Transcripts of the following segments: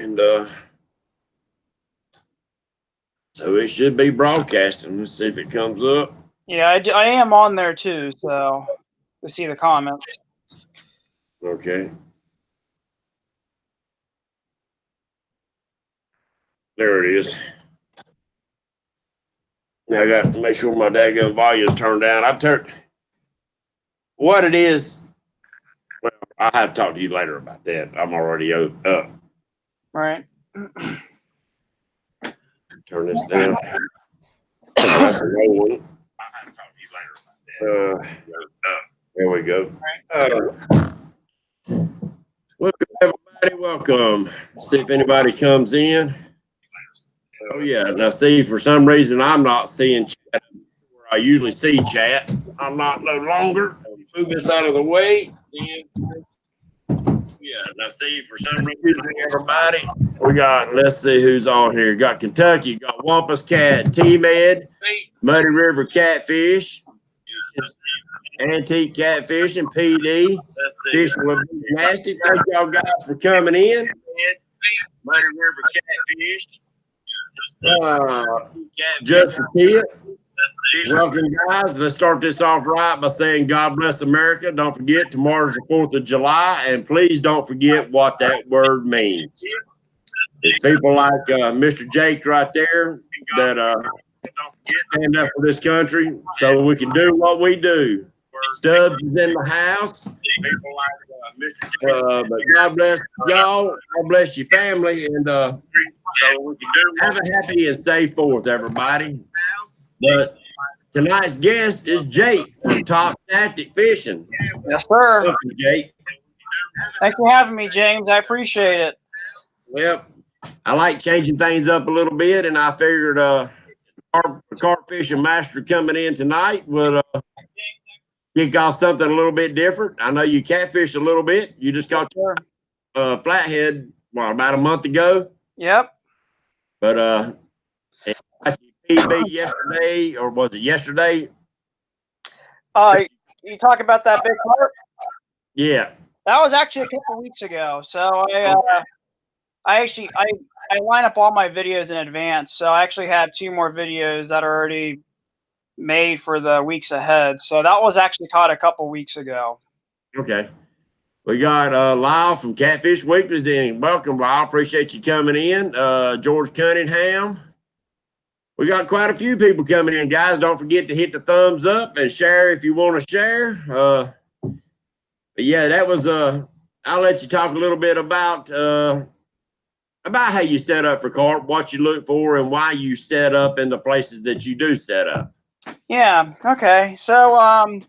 and so it should be broadcasting. Let's see if it comes up. Yeah, I am on there too, so we see the comments. Okay. There it is. Now I got to make sure my daggone volume's turned down. I turned what it is. Well, I'll have to talk to you later about that. I'm already up. Right. Turn this down. That's a low one. I'll have to talk to you later about that. There we go. Welcome, everybody. Welcome. See if anybody comes in. Oh, yeah. Now, see, for some reason, I'm not seeing chat where I usually see chat. I'm not no longer. Move this out of the way. Yeah. Now, see, for some reason, everybody, we got, let's see who's on here. Got Kentucky, got Wampus Cat, T-Med, Muddy River Catfish, Antique Catfishing, PD, Fishing with Big Nasty. Thank y'all guys for coming in. Muddy River Catfish. Justin Pitt. Welcome, guys. Let's start this off right by saying God bless America. Don't forget, tomorrow's the 4th of July, and please don't forget what that word means. It's people like Mr. Jake right there that stand up for this country so we can do what we do. Stubbs is in the house. But God bless y'all. God bless your family. And so we can have a happy and safe 4th, everybody. But tonight's guest is Jake from Top Tactic Fishing. Yes, sir. Welcome, Jake. Thanks for having me, James. I appreciate it. Well, I like changing things up a little bit, and I figured our carp fishing master coming in tonight would kick off something a little bit different. I know you catfish a little bit. You just got your flathead about a month ago. Yep. But PB yesterday, or was it yesterday? You talk about that big carp? Yeah. That was actually a couple weeks ago. So I line up all my videos in advance. So I actually have 2 more videos that are already made for the weeks ahead. So that was actually caught a couple weeks ago. Okay. We got Lyle from Catfish Weeklies in. Welcome, Lyle. Appreciate you coming in. George Cunningham. We got quite a few people coming in, guys. Don't forget to hit the thumbs up and share if you want to share. But yeah, that was I'll let you talk a little bit about how you set up for carp, what you look for, and why you set up in the places that you do set up. Yeah. Okay. So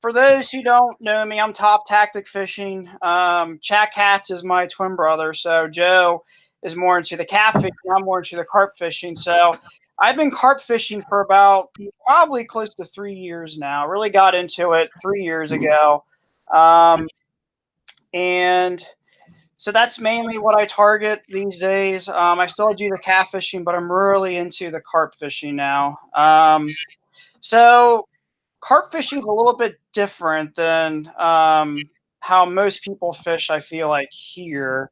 for those who don't know me, I'm Top Tactic Fishing. Chad Katz is my twin brother. So Joe is more into the catfishing. I'm more into the carp fishing. So I've been carp fishing for about probably close to 3 years now. Really got into it 3 years ago. And so that's mainly what I target these days. I still do the catfishing, but I'm really into the carp fishing now. So carp fishing is a little bit different than how most people fish, I feel like, here.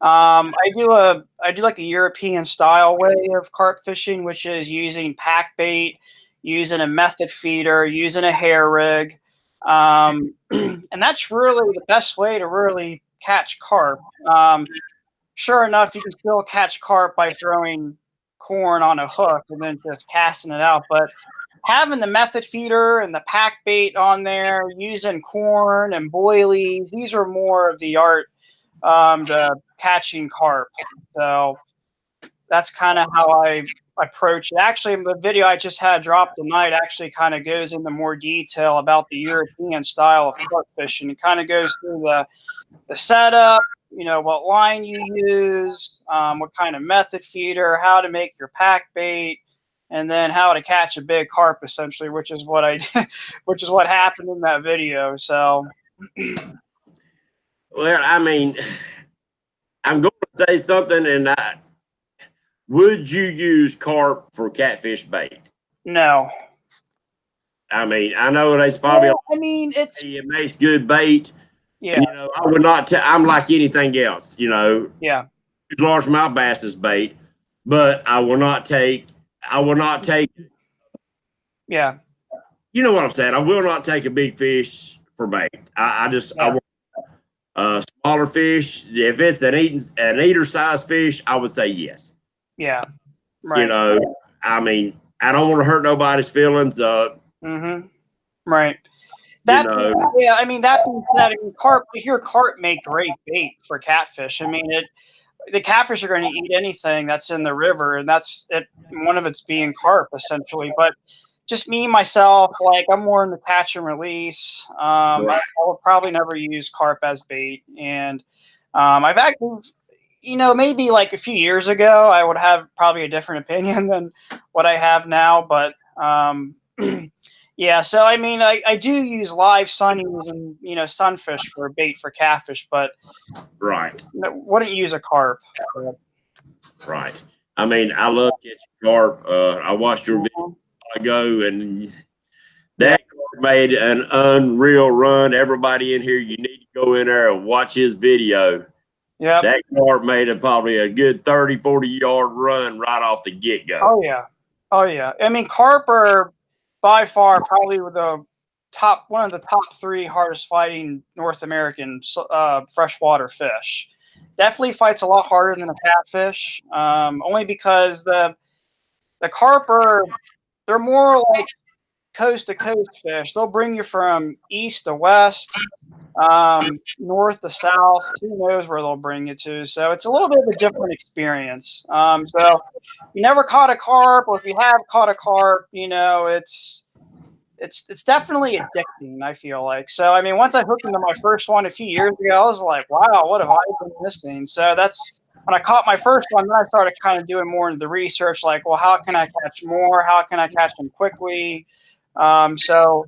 I do like a European style way of carp fishing, which is using pack bait, using a method feeder, using a hair rig. And that's really the best way to really catch carp. Sure enough, you can still catch carp by throwing corn on a hook and then just casting it out. But having the method feeder and the pack bait on there, using corn and boilies, these are more of the art to catching carp. So that's kind of how I approach it. Actually, the video I just had dropped tonight actually kind of goes into more detail about the European style of carp fishing. It kind of goes through the setup, what line you use, what kind of method feeder, how to make your pack bait, and then how to catch a big carp, essentially, which is what happened in that video. So, well, I mean, I'm going to say something, and would you use carp for catfish bait? No. I mean, I know it's probably. Well, I mean, it makes good bait. Yeah. I would not. I'm like anything else. Yeah. use largemouth bass as bait, but I will not take. Yeah. You know what I'm saying? I will not take a big fish for bait. I want smaller fish. If it's an eater size fish, I would say yes. Yeah. Right. You know, I mean, I don't want to hurt nobody's feelings. Right. That I mean, that being said, carp. I hear carp make great bait for catfish. I mean, the catfish are going to eat anything that's in the river, and that's it. One of it's being carp essentially, but just me myself, like I'm more in the catch and release. I will probably never use carp as bait, and I've actually, maybe like a few years ago, I would have probably a different opinion than what I have now, but yeah. So I mean, I do use live sunnies and sunfish for bait for catfish, but wouldn't use a carp. Right. I mean, I love catching carp. I watched your video a while ago, and that carp made an unreal run. Everybody in here, you need to go in there and watch his video. Yeah. That carp made probably a good 30, 40-yard run right off the get-go. Oh, yeah. Oh, yeah. I mean, carp are by far probably one of the top 3 hardest fighting North American freshwater fish. Definitely fights a lot harder than a catfish, only because the carp they're more like coast to coast fish. They'll bring you from east to west, north to south. Who knows where they'll bring you to? So it's a little bit of a different experience. So if you never caught a carp, or if you have caught a carp, it's definitely addicting, I feel like. So, I mean, once I hooked into my first one a few years ago, I was like, wow, what have I been missing? So that's when I caught my first one, then I started kind of doing more into the research, like, well, how can I catch more? How can I catch them quickly? So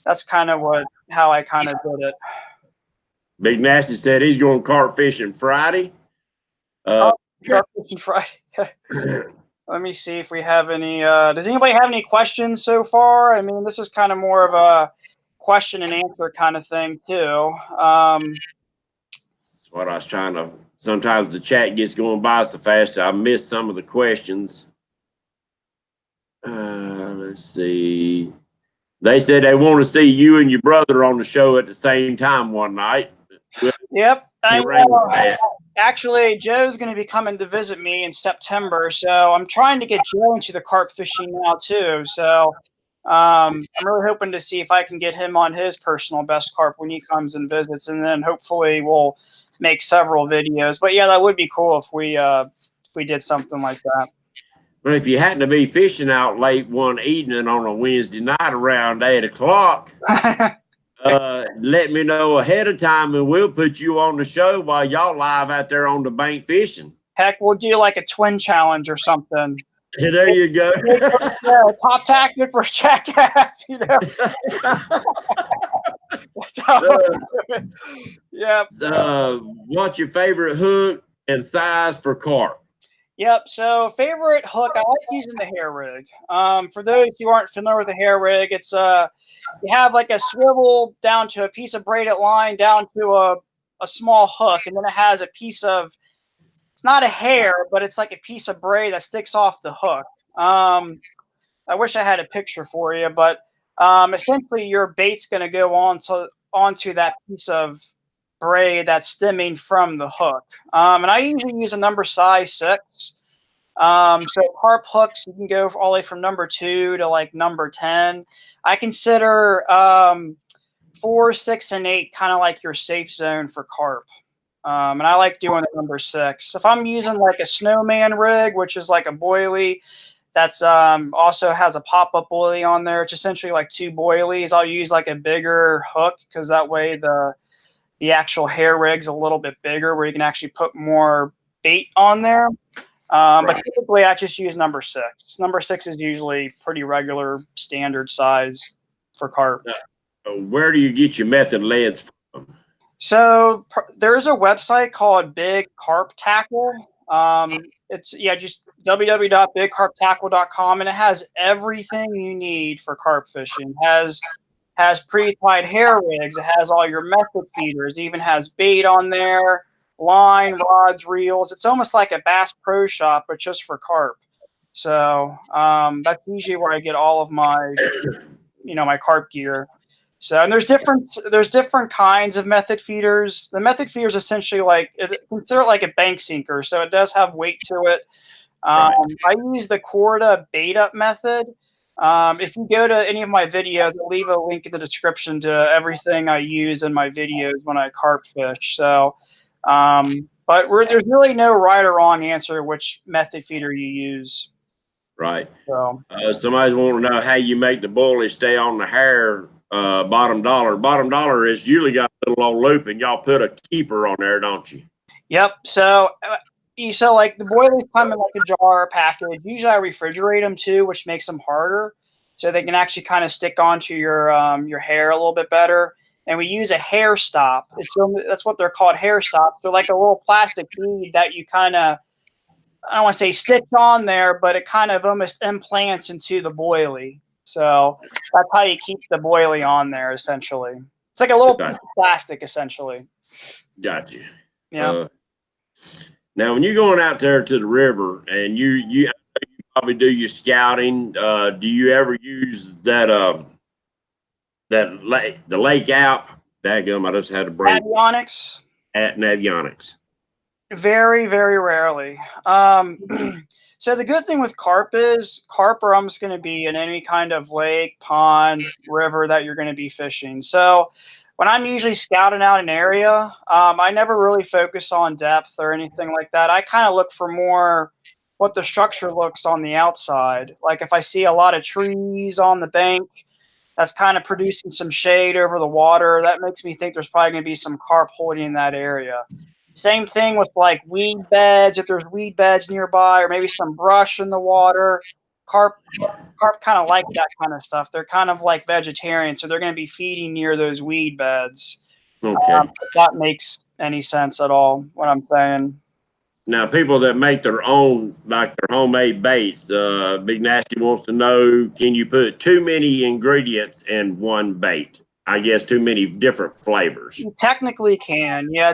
that's kind of how I kind of did it. Big Nasty said he's going carp fishing Friday. Carp fishing Friday. Let me see if we have any. Does anybody have any questions so far? I mean, this is kind of more of a question and answer kind of thing too. That's what I was trying to. Sometimes the chat gets going by so fast, I miss some of the questions. Let's see. They said they want to see you and your brother on the show at the same time one night. Yep. Actually, Joe's going to be coming to visit me in September, so I'm trying to get Joe into the carp fishing now too. So I'm really hoping to see if I can get him on his personal best carp when he comes and visits, and then hopefully we'll make several videos. But yeah, that would be cool if we did something like that. Well, if you happen to be fishing out late one evening on a Wednesday night around 8 o'clock, let me know ahead of time, and we'll put you on the show while y'all live out there on the bank fishing. Heck, we'll do like a twin challenge or something. There you go. Yeah, top tactic for jackass, Yep. What's your favorite hook and size for carp? Yep. So favorite hook, I like using the hair rig. For those who aren't familiar with the hair rig, it's you have like a swivel down to a piece of braided line down to a small hook, and then it has a piece of, it's not a hair, but it's like a piece of braid that sticks off the hook. I wish I had a picture for you, but essentially your bait's going to go onto that piece of braid that's stemming from the hook. And I usually use a number size 6. So carp hooks, you can go all the way from number 2 to like number 10. I consider 4, 6, and 8 kind of like your safe zone for carp. And I like doing the number 6. If I'm using like a snowman rig, which is like a boilie, that's also has a pop-up boilie on there. It's essentially like 2 boilies. I'll use like a bigger hook because that way the actual hair rig's a little bit bigger where you can actually put more bait on there. But typically I just use number 6. Number 6 is usually pretty regular standard size for carp. Where do you get your method leads from? So there's a website called Big Carp Tackle. It's just www.bigcarptackle.com, and it has everything you need for carp fishing. It has pre-tied hair rigs. It has all your method feeders. It even has bait on there. line, rods, reels. It's almost like a Bass Pro Shop, but just for carp. So that's usually where I get all of my, my carp gear. So, and there's different kinds of method feeders. The method feeder is essentially consider it like a bank sinker, so it does have weight to it. I use the Corda bait up method. If you go to any of my videos, I'll leave a link in the description to everything I use in my videos when I carp fish. So, but there's really no right or wrong answer which method feeder you use. Right. So, somebody's wanting to know how you make the bully stay on the hair. Bottom dollar. Bottom dollar is usually got a little old loop, and y'all put a keeper on there, don't you? Yep. So like the boilies come in like a jar package. Usually I refrigerate them too, which makes them harder, so they can actually kind of stick onto your hair a little bit better. And we use a hair stop. That's what they're called, hair stops. They're like a little plastic bead that you kind of, I don't want to say sticks on there, but it kind of almost implants into the boilie. So that's how you keep the boilie on there, essentially. It's like a little piece of plastic, essentially. Gotcha. Yeah. Now, when you're going out there to the river and you probably do your scouting, do you ever use the lake app? Daggum, I just had a break. Avionics? At Navionics. Very, very rarely. So the good thing with carp is carp are almost going to be in any kind of lake, pond, river that you're going to be fishing. So when I'm usually scouting out an area, I never really focus on depth or anything like that. I kind of look for more what the structure looks on the outside. Like if I see a lot of trees on the bank, that's kind of producing some shade over the water, that makes me think there's probably going to be some carp holding in that area. Same thing with like weed beds. If there's weed beds nearby, or maybe some brush in the water, carp kind of like that kind of stuff. They're kind of like vegetarians, so they're going to be feeding near those weed beds. Okay. If that makes any sense at all, what I'm saying. Now, people that make their own, like their homemade baits, Big Nasty wants to know, can you put too many ingredients in one bait? I guess too many different flavors. You technically can. Yeah,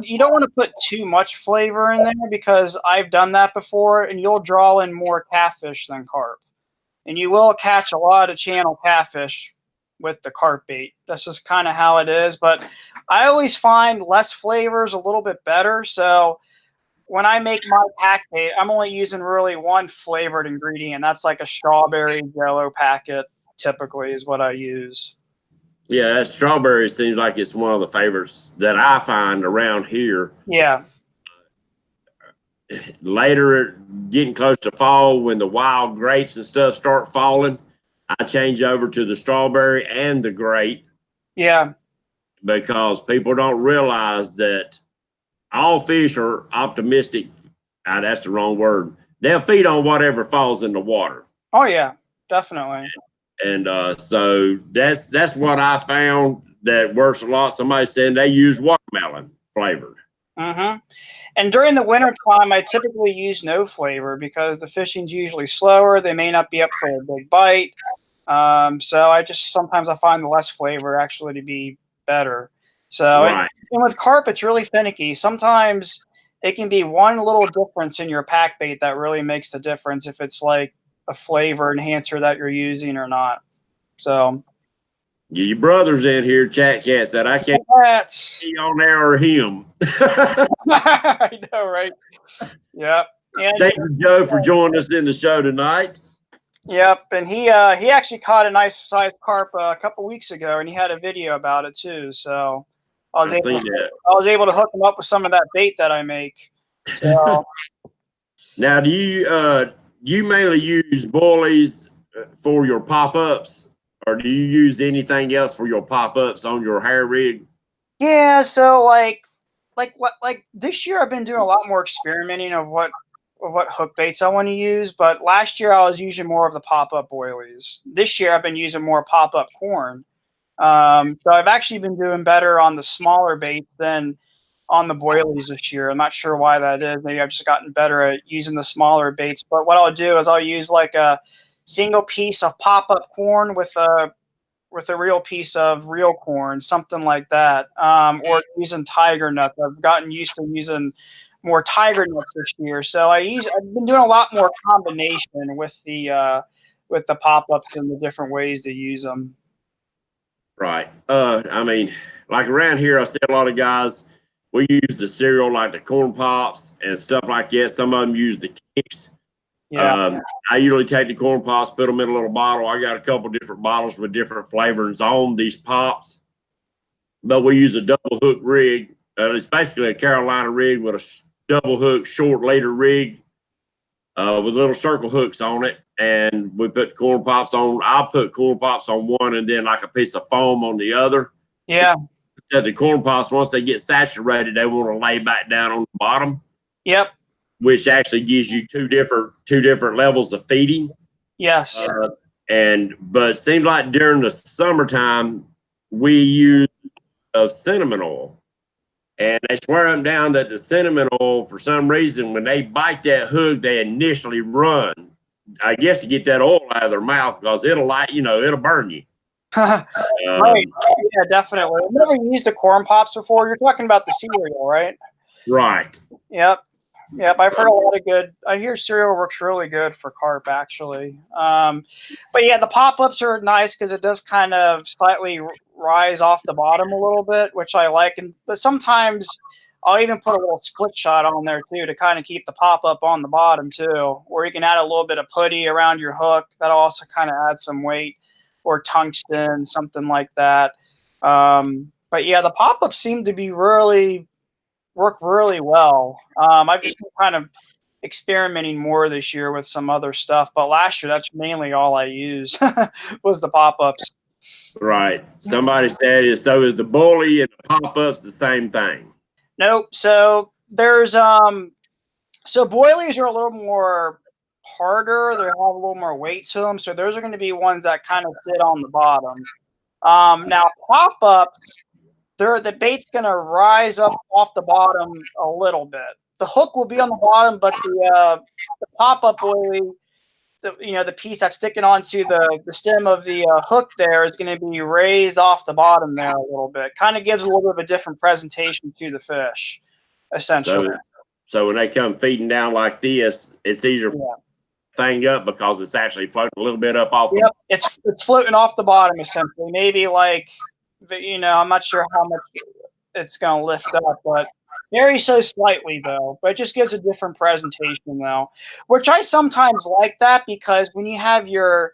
you don't want to put too much flavor in there, because I've done that before, and you'll draw in more catfish than carp. And you will catch a lot of channel catfish with the carp bait. That's just kind of how it is. But I always find less flavors a little bit better. So when I make my pack bait, I'm only using really one flavored ingredient. That's like a strawberry jello packet, typically, is what I use. Yeah, that strawberry seems like it's one of the favorites that I find around here. Yeah. Later, getting close to fall, when the wild grapes and stuff start falling, I change over to the strawberry and the grape. Yeah. Because people don't realize that all fish are optimistic. That's the wrong word. They'll feed on whatever falls in the water. Oh, yeah, definitely. And so that's what I found that works a lot. Somebody said they use watermelon flavored. Mm-hmm. And during the winter time, I typically use no flavor because the fishing's usually slower. They may not be up for a big bite. So sometimes I find the less flavor actually to be better. So, right. And with carp, it's really finicky. Sometimes it can be one little difference in your pack bait that really makes the difference if it's like a flavor enhancer that you're using or not. So your brother's in here, Chat Cat said, I can't see on there or him. I know, right? Yep. And thank you, Joe, for joining us in the show tonight. Yep, and he actually caught a nice sized carp a couple weeks ago, and he had a video about it too. So I was able to hook him up with some of that bait that I make. So now, do you mainly use boilies for your pop-ups, or do you use anything else for your pop-ups on your hair rig? Yeah, so like this year I've been doing a lot more experimenting of what hook baits I want to use. But last year I was using more of the pop-up boilies. This year I've been using more pop-up corn. So I've actually been doing better on the smaller baits than on the boilies this year. I'm not sure why that is. Maybe I've just gotten better at using the smaller baits. But what I'll do is I'll use like a single piece of pop-up corn with a with a real piece of real corn, something like that, or using tiger nuts. I've gotten used to using more tiger nuts this year, so I've been doing a lot more combination with the pop ups and the different ways to use them. Right. I mean, like around here, I see a lot of guys. We use the cereal like the corn pops and stuff like that. Some of them use the kicks. Yeah. I usually take the corn pops, put them in a little bottle. I got a couple different bottles with different flavors on these pops, but we use a double hook rig. It's basically a Carolina rig with a double hook short leader rig with little circle hooks on it. And we put corn pops on. I'll put corn pops on one and then like a piece of foam on the other. Yeah. Because the corn pops, once they get saturated, they want to lay back down on the bottom. Yep. Which actually gives you two different levels of feeding. Yes. But it seems like during the summertime we use cinnamon oil, and they swear them down that the cinnamon oil, for some reason, when they bite that hook, they initially run. I guess to get that oil out of their mouth because it'll burn you. Right. Yeah, definitely. I've never used the corn pops before. You're talking about the cereal, right? Right. Yep. Yep. I've heard a lot of good. I hear cereal works really good for carp, actually. But yeah, the pop ups are nice because it does kind of slightly rise off the bottom a little bit, which I like. But sometimes I'll even put a little split shot on there too to kind of keep the pop up on the bottom too, or you can add a little bit of putty around your hook. That'll also kind of add some weight, or tungsten, something like that. But yeah, the pop ups seem to be work really well. I've just been kind of experimenting more this year with some other stuff, but last year that's mainly all I used was the pop ups. Right. Somebody said so is the bully and the pop ups the same thing. Nope. So there's so boilies are a little more harder. They have a little more weight to them. So those are going to be ones that kind of sit on the bottom. Now pop ups, the bait's going to rise up off the bottom a little bit. The hook will be on the bottom, but the pop up boilie, the piece that's sticking onto the stem of the hook there is going to be raised off the bottom there a little bit. Kind of gives a little bit of a different presentation to the fish, essentially. So when they come feeding down like this, it's easier to thing up because it's actually floating a little bit up off. Yep, it's floating off the bottom essentially. Maybe like, I'm not sure how much it's going to lift up, but very so slightly though. But it just gives a different presentation though, which I sometimes like that because when you have your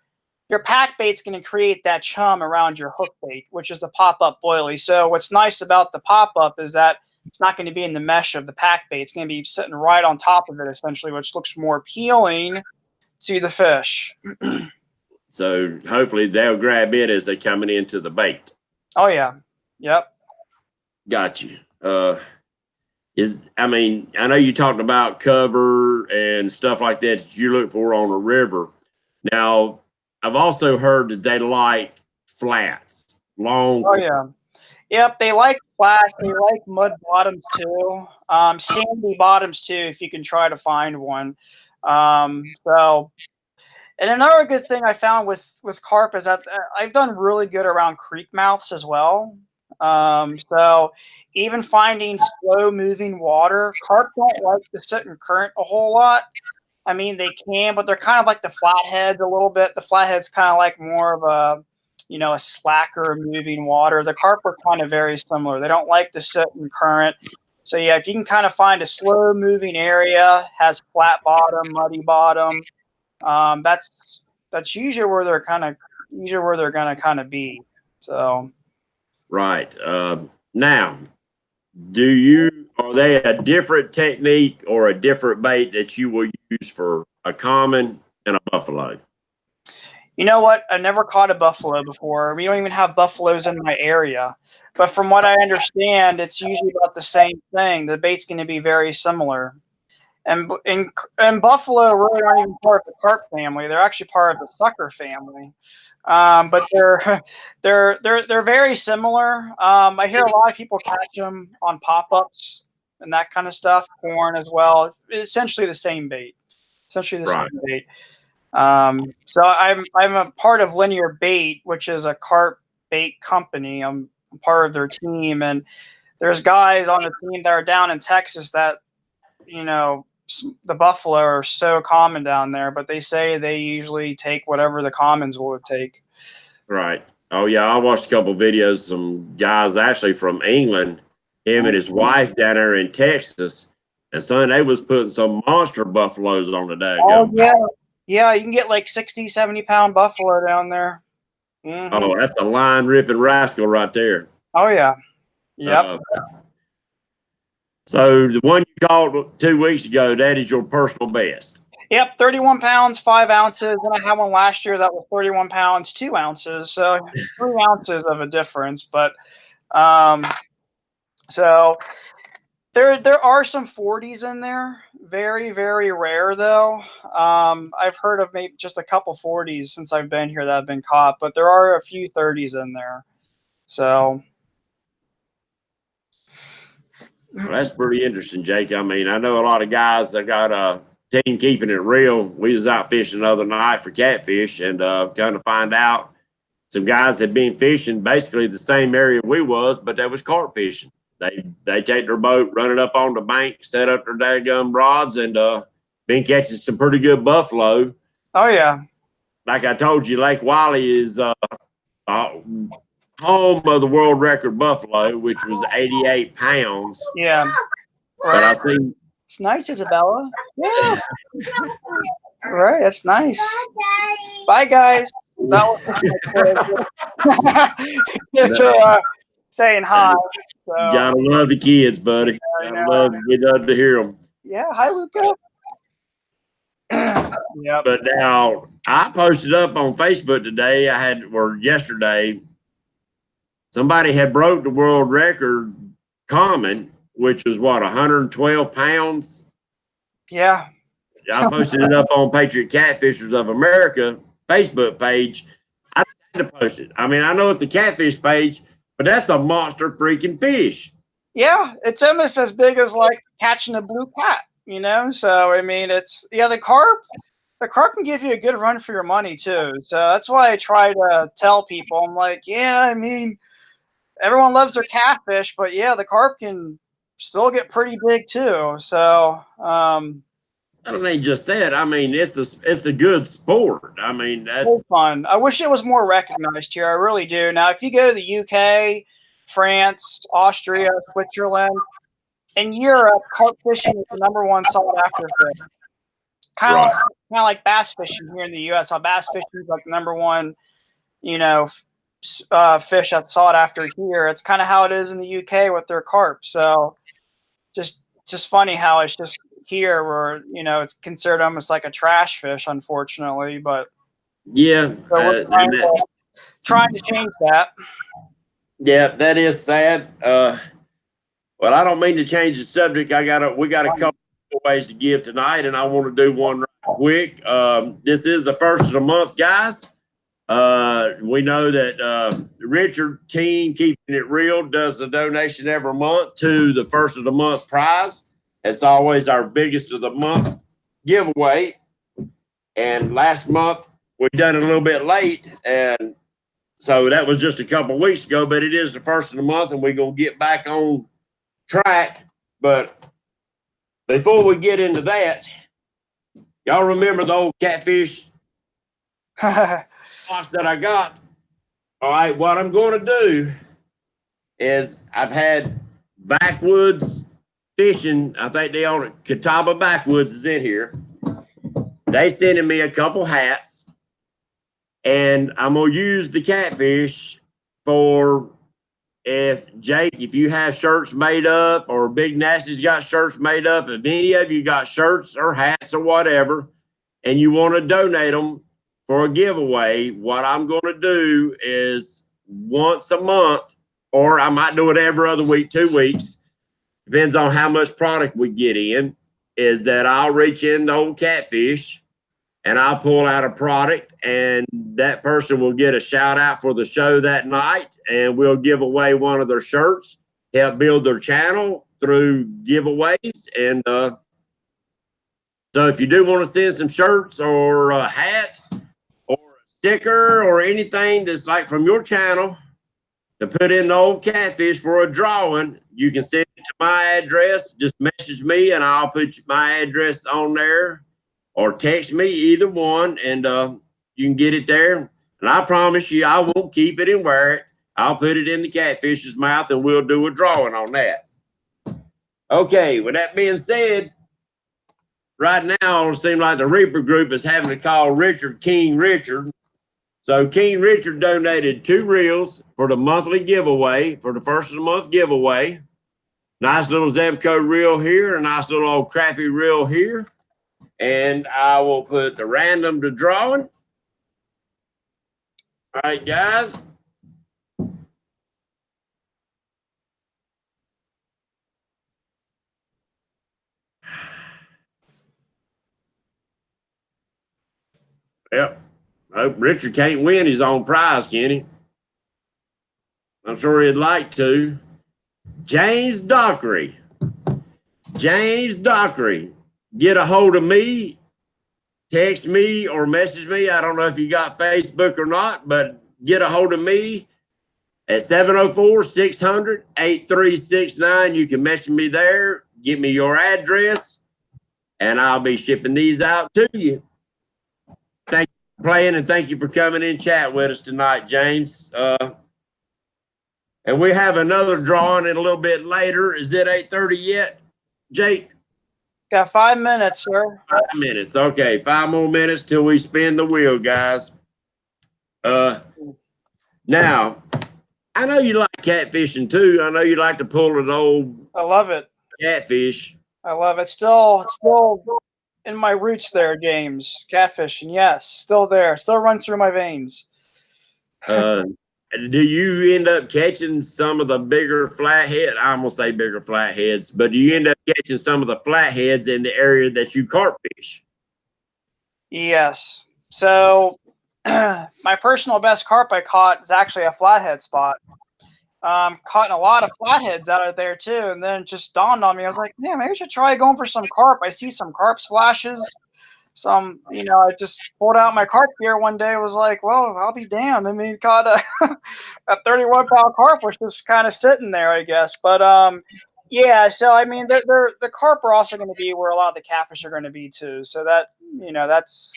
pack bait's going to create that chum around your hook bait, which is the pop-up boilie. So what's nice about the pop-up is that it's not going to be in the mesh of the pack bait. It's going to be sitting right on top of it essentially, which looks more appealing to the fish. So hopefully they'll grab it as they're coming into the bait. Oh yeah. Yep. Got you. I know you talked about cover and stuff like that you look for on a river. Now, I've also heard that they like flats, long. Oh yeah. Yep, they like flats. They like mud bottoms too. Sandy bottoms too, if you can try to find one. And another good thing I found with carp is that I've done really good around creek mouths as well. So even finding slow moving water, carp don't like to sit in current a whole lot. I mean, they can, but they're kind of like the flatheads a little bit. The flathead's kind of like more of a slacker moving water. The carp are kind of very similar. They don't like to sit in current. So yeah, if you can kind of find a slow moving area, has flat bottom, muddy bottom, that's usually where they're gonna kind of be. So right. Now, are they a different technique or a different bait that you will use for a common and a buffalo? You know what? I never caught a buffalo before. We don't even have buffaloes in my area. But from what I understand, it's usually about the same thing. The bait's going to be very similar. And buffalo really aren't even part of the carp family. They're actually part of the sucker family. But they're very similar. I hear a lot of people catch them on pop-ups and that kind of stuff. Corn as well. Essentially the same bait. Same bait. So I'm a part of Linear Bait, which is a carp bait company. I'm part of their team, and there's guys on the team that are down in Texas that, you know, the buffalo are so common down there, but they say they usually take whatever the commons will take. Right. Oh yeah, I watched a couple videos. Some guys actually from England, him and his wife down there in Texas, and son, they was putting some monster buffaloes on the Oh daggum. yeah, yeah. You can get like 60, 70-pound buffalo down there. Mm-hmm. Oh, that's a line ripping rascal right there. Oh yeah. Yep. So the one you caught 2 weeks ago, that is your personal best. Yep, 31 pounds, 5 ounces. And I had one last year that was 31 pounds, 2 ounces. So 3 ounces of a difference. But so there are some 40s in there. Very, very rare though. I've heard of maybe just a couple 40s since I've been here that have been caught, but there are a few 30s in there. So well, that's pretty interesting, Jake. I mean, I know a lot of guys that got a team keeping it real. We was out fishing the other night for catfish, and kind of find out some guys had been fishing basically the same area we was, but they was carp fishing. They take their boat, run it up on the bank, set up their daggum rods, and been catching some pretty good buffalo. oh yeah. Like I told you, Lake Wiley is home of the world record buffalo, which was 88 pounds. Yeah. But I see. It's nice, Isabella. Yeah. Right. That's nice. Bye, guys. That was it's saying hi. So. You gotta love the kids, buddy. We love to hear them. Yeah. Hi, Luca. Yep. But now I posted up on Facebook today. Yesterday. Somebody had broke the world record common, which was what, 112 pounds. Yeah. I posted it up on Patriot Catfishers of America Facebook page. I had to post it. I mean, I know it's a catfish page, but that's a monster freaking fish. Yeah, it's almost as big as like catching a blue cat, you know? So, I mean, the carp can give you a good run for your money too. So that's why I try to tell people, I'm like, yeah, I mean, everyone loves their catfish, but yeah, the carp can still get pretty big too. So, I don't mean just that. I mean, it's a good sport. I mean, that's fun. I wish it was more recognized here. I really do. Now, if you go to the UK, France, Austria, Switzerland, and Europe, carp fishing is the #1 sought after fish. Kind of like bass fishing here in the US. How bass fishing is like the #1, you know, fish that's sought after here. It's kind of how it is in the UK with their carp. So, just funny how it's just here where, you know, it's considered almost like a trash fish, unfortunately. But yeah, so we're trying to change that. Yeah, that is sad. Well, I don't mean to change the subject. We got a couple of ways to give tonight, and I want to do one right quick. This is the first of the month, guys. We know that Richard Team Keeping It Real does a donation every month to the first of the month prize. It's always our biggest of the month giveaway. And last month we done it a little bit late, and so that was just a couple of weeks ago, but it is the first of the month, and we're going to get back on track. But before we get into that, y'all remember the old catfish box that I got? All right, what I'm going to do is I've had Backwoods Fishing. I think they own it. Catawba Backwoods is in here. They sending me a couple hats. And I'm going to use the catfish for if you have shirts made up, or Big Nasty's got shirts made up, if any of you got shirts or hats or whatever, and you want to donate them for a giveaway, what I'm going to do is once a month, or I might do it every other week, 2 weeks, depends on how much product we get in, is that I'll reach in the old catfish and I'll pull out a product, and that person will get a shout out for the show that night, and we'll give away one of their shirts, help build their channel through giveaways. And so if you do want to send some shirts or a hat or a sticker or anything that's like from your channel, to put in the old catfish for a drawing, you can send it to my address. Just message me and I'll put my address on there, or text me, either one, and you can get it there. And I promise you, I won't keep it and wear it. I'll put it in the catfish's mouth and we'll do a drawing on that. Okay, with that being said, right now it seems like the Reaper Group is having to call King Richard. So King Richard donated 2 reels for the monthly giveaway, for the first of the month giveaway. Nice little Zebco reel here, a nice little old crappy reel here. And I will put the random to drawing. All right, guys. Yep. I hope Richard can't win his own prize, can he? I'm sure he'd like to. James Dockery. James Dockery. Get a hold of me. Text me or message me. I don't know if you got Facebook or not, but get a hold of me at 704-600-8369. You can message me there. Give me your address, and I'll be shipping these out to you. Thank you for playing, and thank you for coming in chat with us tonight, James. And we have another drawing in a little bit later. Is it 8:30 yet, Jake? Got 5 minutes, sir. 5 minutes. Okay, 5 more minutes till we spin the wheel, guys. Now, I know you like catfishing too. I know you like to pull an old. I love it. Catfish. I love it. Still in my roots there, James. Catfishing, yes, still there. Still runs through my veins. Do you end up catching some of the bigger flathead? I'm gonna say bigger flatheads, but do you end up catching some of the flatheads in the area that you carp fish? Yes. So my personal best carp I caught is actually a flathead spot. Caught a lot of flatheads out of there too, and then it just dawned on me. I was like, "Man, maybe I should try going for some carp." I see some carp splashes. I just pulled out my carp gear one day. Was like, "Well, I'll be damned." I mean, caught a 31-pound carp, which was kind of sitting there, I guess. But yeah. So I mean, the carp are also going to be where a lot of the catfish are going to be too. So that's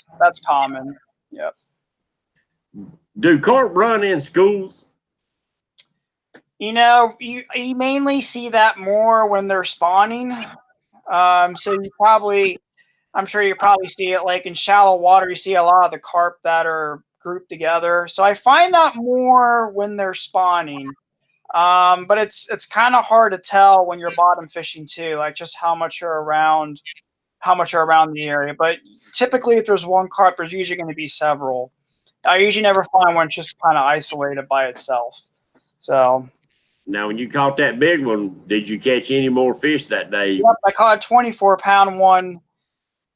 common. Yep. Do carp run in schools? You mainly see that more when they're spawning. So I'm sure you probably see it like in shallow water. You see a lot of the carp that are grouped together. So I find that more when they're spawning. But it's kind of hard to tell when you're bottom fishing too, like just how much are around the area. But typically, if there's one carp, there's usually going to be several. I usually never find one just kind of isolated by itself. So. Now, when you caught that big one, did you catch any more fish that day? Yep, I caught a 24-pound one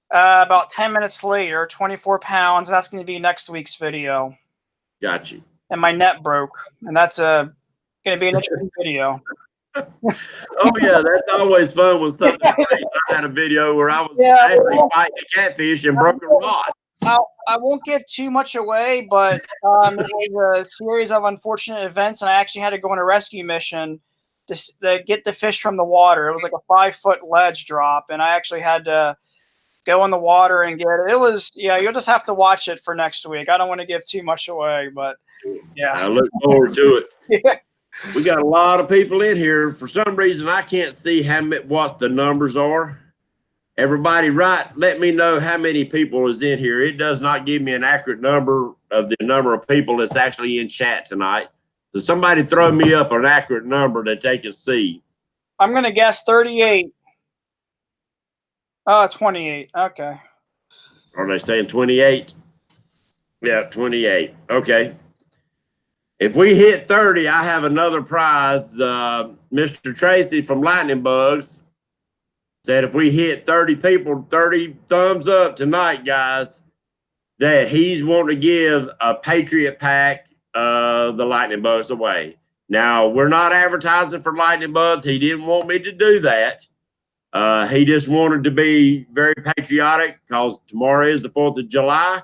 about 10 minutes later, 24 pounds. That's going to be next week's video. Got you. And my net broke, and that's going to be an interesting video. Oh, yeah, that's always fun when something breaks. I had a video where I was actually fighting a catfish and broke a rod. I won't give too much away, but it was a series of unfortunate events, and I actually had to go on a rescue mission to get the fish from the water. It was like a 5-foot ledge drop, and I actually had to go in the water and get it. It was, you'll just have to watch it for next week. I don't want to give too much away, but yeah. I look forward to it. Yeah. We got a lot of people in here. For some reason, I can't see what the numbers are. Everybody, let me know how many people is in here. It does not give me an accurate number of the number of people that's actually in chat tonight. So somebody throw me up an accurate number that they can see. I'm going to guess 38. 28. Okay. Are they saying 28? Yeah, 28. Okay. If we hit 30, I have another prize. Mr. Tracy from Lightning Bugs said if we hit 30 people, 30 thumbs up tonight, guys, that he's wanting to give a Patriot pack of the Lightning Bugs away. Now, we're not advertising for Lightning Bugs. He didn't want me to do that. He just wanted to be very patriotic because tomorrow is the 4th of July.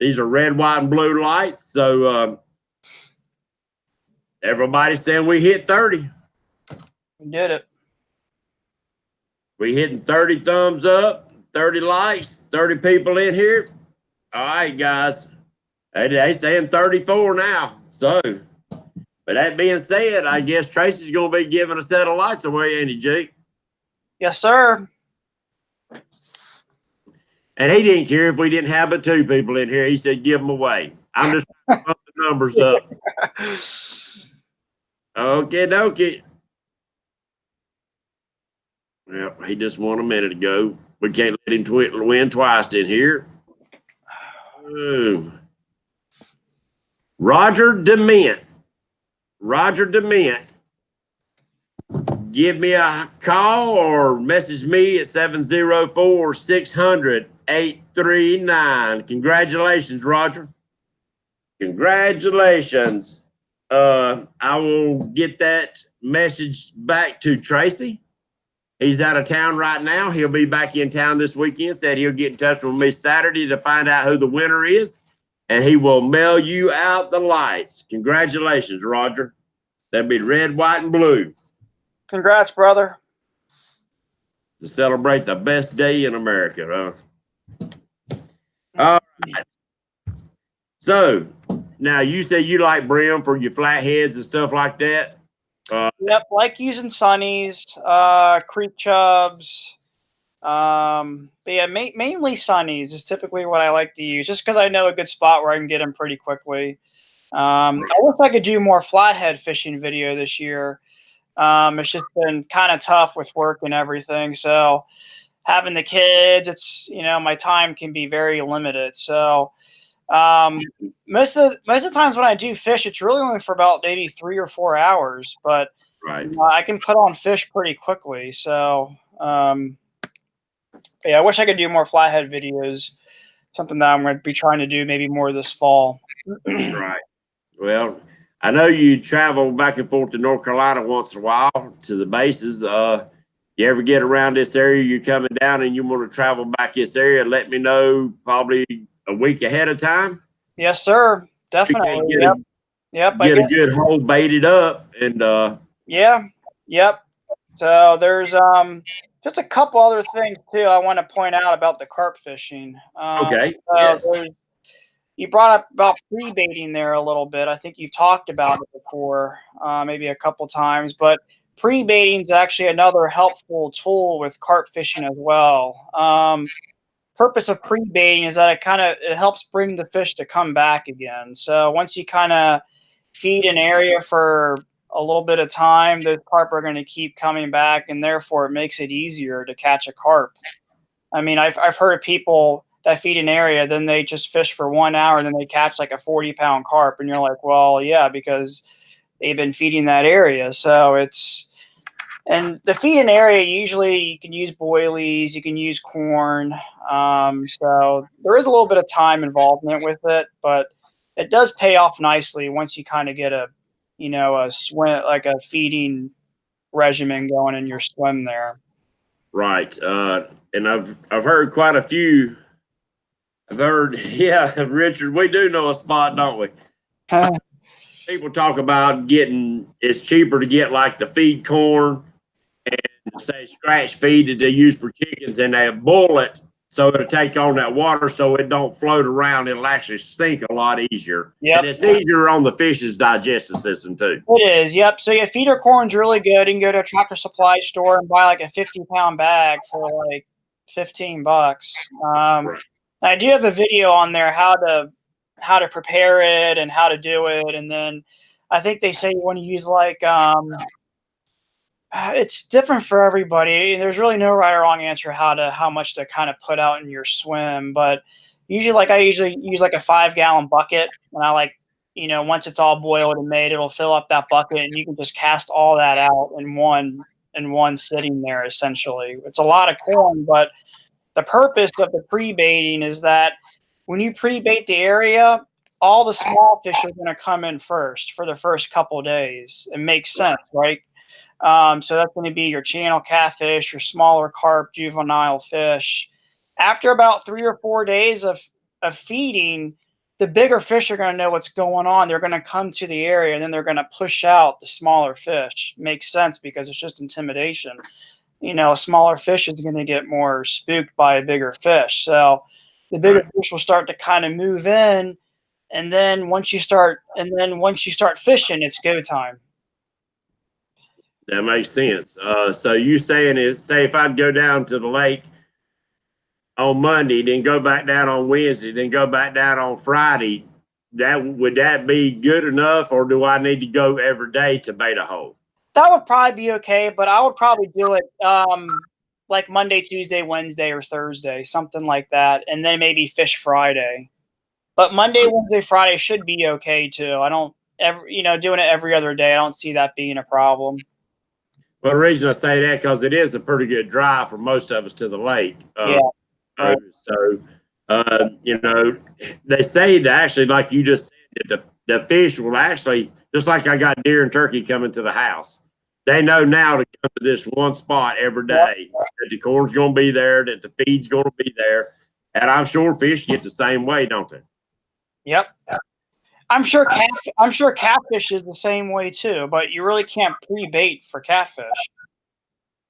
These are red, white, and blue lights. So Everybody's saying we hit 30. We did it. We hitting 30 thumbs up, 30 likes, 30 people in here. All right, guys. They saying 34 now. So, but that being said, I guess Tracy's going to be giving a set of lights away, ain't he, Jake? Yes, sir. And he didn't care if we didn't have but 2 people in here. He said, give them away. I'm just trying to bump the numbers up. Okay, dokie. Well, he just won a minute ago. We can't let him win twice in here. Ooh. Roger DeMint. Roger DeMint. Give me a call or message me at 704-600-839. Congratulations, Roger. Congratulations. I will get that message back to Tracy. He's out of town right now. He'll be back in town this weekend. Said he'll get in touch with me Saturday to find out who the winner is, and he will mail you out the lights. Congratulations, Roger. That'd be red, white, and blue. Congrats, brother. To celebrate the best day in America, huh? All right. So, now you say you like brim for your flatheads and stuff like that? Yep, like using sunnies, creek chubs. But yeah, mainly sunnies is typically what I like to use, just because I know a good spot where I can get them pretty quickly. I wish I could do more flathead fishing video this year. It's just been kind of tough with work and everything. So having the kids, it's, my time can be very limited. So most of the times when I do fish, it's really only for about maybe 3 or 4 hours, but Right. I can put on fish pretty quickly. So yeah, I wish I could do more flathead videos. Something that I'm going to be trying to do maybe more this fall. Right. Well, I know you travel back and forth to North Carolina once in a while to the bases. You ever get around this area, you're coming down and you want to travel back this area, let me know probably a week ahead of time. Yes, sir. Definitely. Yep. Get a good hole baited up and Yep. So there's just a couple other things too I want to point out about the carp fishing. okay. Yes. You brought up about pre-baiting there a little bit. I think you've talked about it before, maybe a couple times, but pre-baiting is actually another helpful tool with carp fishing as well. Purpose of pre-baiting is that it helps bring the fish to come back again. So once you kind of feed an area for a little bit of time, those carp are going to keep coming back, and therefore it makes it easier to catch a carp. I mean, I've heard of people that feed an area, then they just fish for 1 hour, and then they catch like a 40-pound carp, and you're like, well, yeah, because they've been feeding that area. So and the feeding area, usually you can use boilies, you can use corn. So there is a little bit of time involvement with it, but it does pay off nicely once you kind of get a swim, like a feeding regimen going in your swim there. Right. And I've heard quite a few. I've heard, yeah, Richard, we do know a spot, don't we? People talk about it's cheaper to get like the feed corn and say scratch feed that they use for chickens, and they boil it so it'll take on that water so it don't float around. It'll actually sink a lot easier. Yep. And it's easier on the fish's digestive system too. It is, yep. So yeah, feeder corn's really good. You can go to a Tractor Supply store and buy like a 50-pound bag for like $15. Right. I do have a video on there how to prepare it and how to do it, and then I think they say you want to use like it's different for everybody. There's really no right or wrong answer how much to kind of put out in your swim, but I usually use like a 5-gallon bucket, and I like, once it's all boiled and made, it'll fill up that bucket, and you can just cast all that out in one sitting there. Essentially, it's a lot of corn, but the purpose of the pre-baiting is that when you pre-bait the area, all the small fish are going to come in first for the first couple days. It makes sense, right? So that's going to be your channel catfish, your smaller carp, juvenile fish. After about 3 or 4 days of feeding, the bigger fish are going to know what's going on. They're going to come to the area, and then they're going to push out the smaller fish. Makes sense because it's just intimidation. You know, a smaller fish is going to get more spooked by a bigger fish. So the bigger fish will start to kind of move in, and then once you start fishing, it's go time. That makes sense. So you saying is, say if I'd go down to the lake on Monday, then go back down on Wednesday, then go back down on Friday, would that be good enough, or do I need to go every day to bait a hole? That would probably be okay, but I would probably do it like Monday, Tuesday, Wednesday, or Thursday, something like that, and then maybe fish Friday. But Monday, Wednesday, Friday should be okay too. I don't doing it every other day. I don't see that being a problem. Well, the reason I say that because it is a pretty good drive for most of us to the lake. Yeah. You know, they say that actually, like you just said, the fish will actually, just like I got deer and turkey coming to the house, they know now to come to this one spot every day, that the corn's going to be there, that the feed's going to be there. And I'm sure fish get the same way, don't they? Yep. I'm sure catfish is the same way too, but you really can't pre-bait for catfish.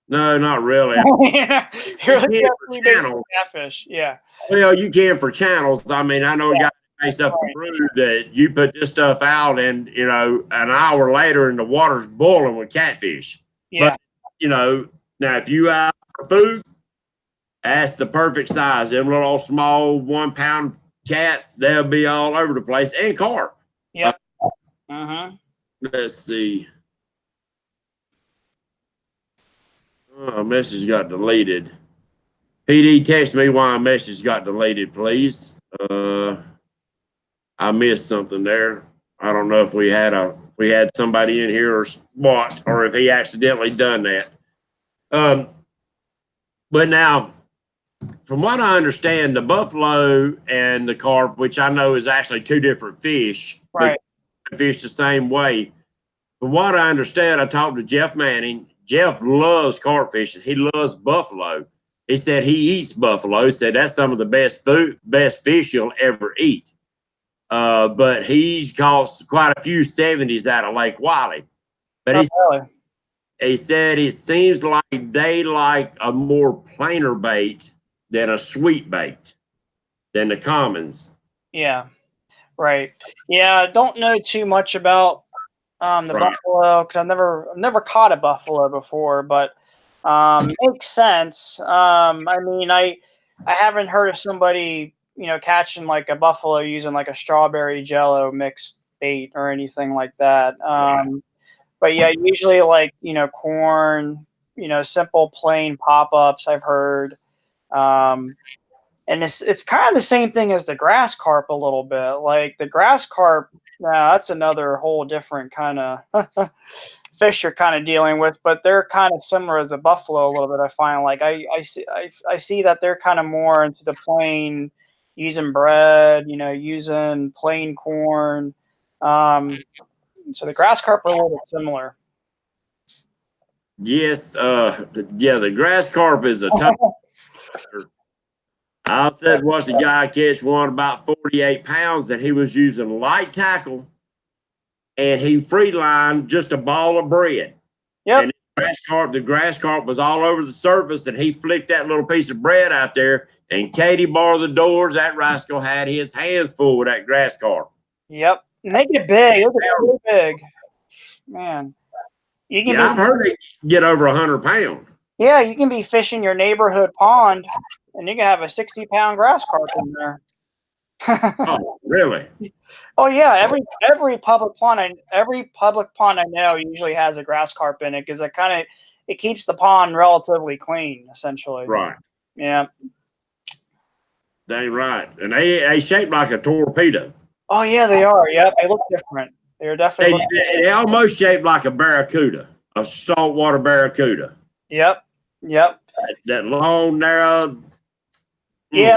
No, not really. Yeah, you really can't pre-bait for catfish. Yeah. Well, you can for channels. I mean, I know a guy makes up a brew that you put this stuff out, and you know, an hour later, and the water's boiling with catfish. Yeah. But you know, now if you out for food, that's the perfect size. Them little small 1 pound cats, they'll be all over the place, and carp. Yep. Let's see. Oh, a message got deleted. PD, text me why a message got deleted, please. I missed something there. I don't know if we had somebody in here or what, or if he accidentally done that. But now, from what I understand, the buffalo and the carp, which I know is actually two different fish, right? But fish the same way. From what I understand, I talked to Jeff Manning. Jeff loves carp fishing. He loves buffalo. He said he eats buffalo. He said that's some of the best fish you'll ever eat. But he's caught quite a few 70s out of Lake Wiley. But he said it seems like they like a more plainer bait than a sweet bait, than the commons. Yeah, right. Yeah, I don't know too much about the buffalo because I've never caught a buffalo before, but makes sense. I mean, I haven't heard of somebody catching like a buffalo using like a strawberry jello mixed bait or anything like that. But yeah, usually like corn, simple plain pop-ups I've heard. And it's kind of the same thing as the grass carp a little bit. Like the grass carp, that's another whole different kind of fish you're kind of dealing with, but they're kind of similar as a buffalo a little bit. I find like I see that they're kind of more into the plain, using bread, using plain corn. So the grass carp are a little bit similar. Yes, yeah, the grass carp is a tough. I said, watched a guy catch one about 48 pounds, and he was using light tackle, and he free lined just a ball of bread. Yep. And the grass carp was all over the surface, and he flicked that little piece of bread out there, and Katie barred the doors. That rascal had his hands full with that grass carp. Yep. And they get big. They get really big. Man. I've heard they get over 100 pounds. Yeah, you can be fishing your neighborhood pond, and you can have a 60-pound grass carp in there. Oh, really? Oh yeah, every public pond I know usually has a grass carp in it because it keeps the pond relatively clean, essentially. Right. Yeah. Dang right, and they shaped like a torpedo. Oh yeah, they are. Yep, they look different. They're definitely. They almost shaped like a barracuda, a saltwater barracuda. Yep. That long, narrow. Yeah,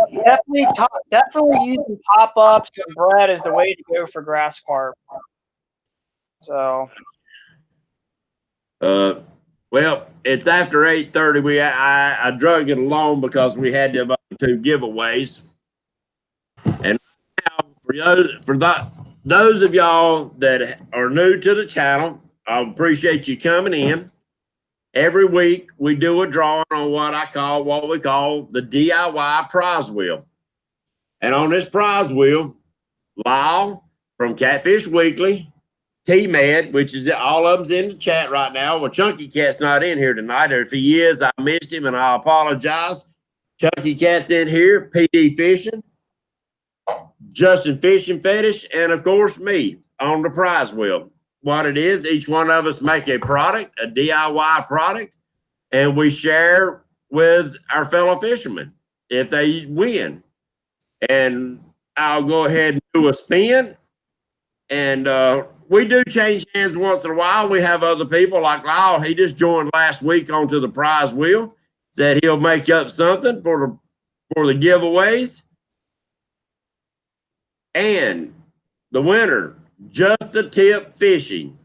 definitely using pop-ups and bread is the way to go for grass carp. So. Well, it's after 8:30. I drug it along because we had them two giveaways, and now those of y'all that are new to the channel, I appreciate you coming in. Every week we do a drawing on what we call the DIY prize wheel. And on this prize wheel, Lyle from Catfish Weekly, T-Med, which is all of them's in the chat right now. Well, Chunky Cat's not in here tonight, or if he is, I missed him and I apologize. Chunky Cat's in here, PD Fishing, Justin Fishing Fetish, and of course me on the prize wheel. What it is, each one of us make a product, a DIY product, and we share with our fellow fishermen if they win. And I'll go ahead and do a spin. And we do change hands once in a while. We have other people like Lyle. He just joined last week onto the prize wheel. Said he'll make up something for the giveaways. And the winner, Just the Tip Fishing.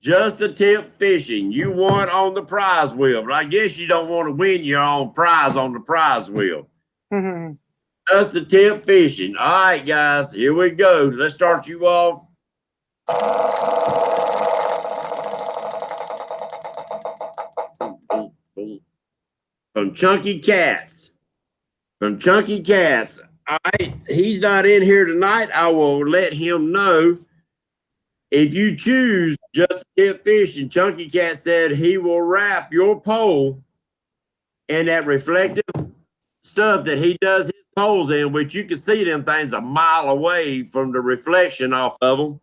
Just the Tip Fishing. You won on the prize wheel, but I guess you don't want to win your own prize on the prize wheel. Just the Tip Fishing. All right, guys, here we go. Let's start you off. From Chunky Cats. From Chunky Cats. All right, he's not in here tonight. I will let him know. If you choose Just Tip Fishing, Chunky Cat said he will wrap your pole in that reflective stuff that he does his poles in, which you can see them things a mile away from the reflection off of them.